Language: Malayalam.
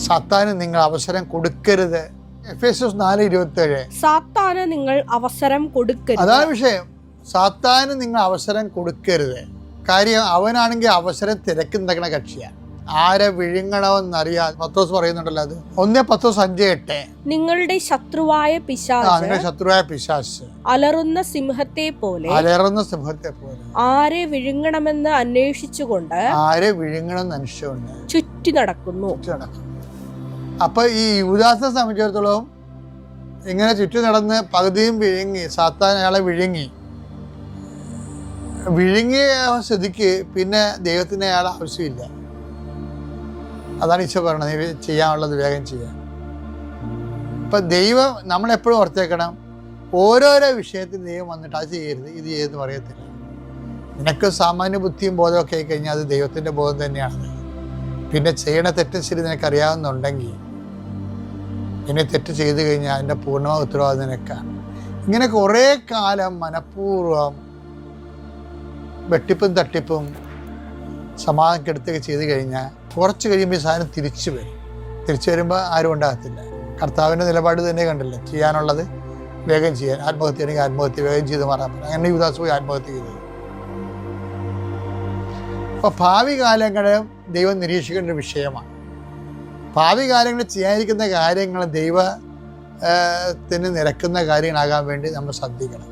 സാത്താന് നിങ്ങൾ അവസരം കൊടുക്കരുത്. എഫേസ്യോസ് 4:27. സാത്താന് നിങ്ങൾ അവസരം കൊടുക്കരുത്. അതാണ് വിഷയം. സാത്താന് നിങ്ങൾ അവസരം കൊടുക്കരുത്. കാര്യം അവനാണെങ്കിൽ അവസരം തിരക്കുന്നകണ കക്ഷിയാണ്. ആരെ വിഴുങ്ങണമെന്നറിയാതെ പത്രോസ് പറയുന്നുണ്ടല്ലോ. അത് 1 പത്രോസ് 5:8. നിങ്ങളുടെ ശത്രുവായ പിശാച് അലറുന്ന സിംഹത്തെ പോലെ ആരെ വിഴുങ്ങണമെന്ന് അന്വേഷിച്ചുകൊണ്ട് ചുറ്റി നടക്കുന്നു. അപ്പൊ ഈ യൂദാസിനെ സംബന്ധിച്ചിടത്തോളം ഇങ്ങനെ ചുറ്റി നടന്ന് പകുതിയും വിഴുങ്ങി, സാത്താൻ അയാളെ വിഴുങ്ങിയ സ്ഥിതിക്ക് പിന്നെ ദൈവത്തിന് അയാളെ ആവശ്യമില്ല. അതാണ് ഈശോ പറയണത്, നീ ചെയ്യാനുള്ളത് വേഗം ചെയ്യാൻ. ഇപ്പം ദൈവം നമ്മളെപ്പോഴും ഓർത്തേക്കണം, ഓരോരോ വിഷയത്തിൽ ദൈവം വന്നിട്ട് അത് ചെയ്യരുത് ഇത് ചെയ്തെന്ന് പറയത്തില്ല. നിനക്ക് സാമാന്യ ബുദ്ധിയും ബോധമൊക്കെ ആയി കഴിഞ്ഞാൽ അത് ദൈവത്തിൻ്റെ ബോധം തന്നെയാണ്. പിന്നെ ചെയ്യണ തെറ്റും ശരി നിനക്കറിയാവുന്നുണ്ടെങ്കിൽ ഇനി തെറ്റ് ചെയ്തു കഴിഞ്ഞാൽ അതിൻ്റെ പൂർണ്ണമായ ഉത്തരവാദിത്വം നിനക്കാണ്. ഇങ്ങനെ കുറേ കാലം മനഃപൂർവ്വം വെട്ടിപ്പും തട്ടിപ്പും സമാധാനം കെടുത്തൊക്കെ ചെയ്ത് കഴിഞ്ഞാൽ കുറച്ച് കഴിയുമ്പോൾ ഈ സാധനം തിരിച്ചു വരുമ്പോൾ ആരും ഉണ്ടാകത്തില്ല. കർത്താവിൻ്റെ നിലപാട് തന്നെ കണ്ടില്ല, ചെയ്യാനുള്ളത് വേഗം ചെയ്യാൻ, ആത്മഹത്യയാണെങ്കിൽ ആത്മഹത്യ വേഗം ചെയ്ത് മാറാൻ പറ്റും. അങ്ങനെ യുവദാസ് പോയി ആത്മഹത്യ ചെയ്തത്. അപ്പോൾ ഭാവി കാലങ്ങളിൽ ദൈവം നിരീക്ഷിക്കേണ്ട ഒരു വിഷയമാണ്. ഭാവി കാലങ്ങളിൽ ചെയ്യാനിരിക്കുന്ന കാര്യങ്ങൾ ദൈവത്തിന് നിരക്കുന്ന കാര്യങ്ങളാകാൻ വേണ്ടി നമ്മൾ ശ്രദ്ധിക്കണം.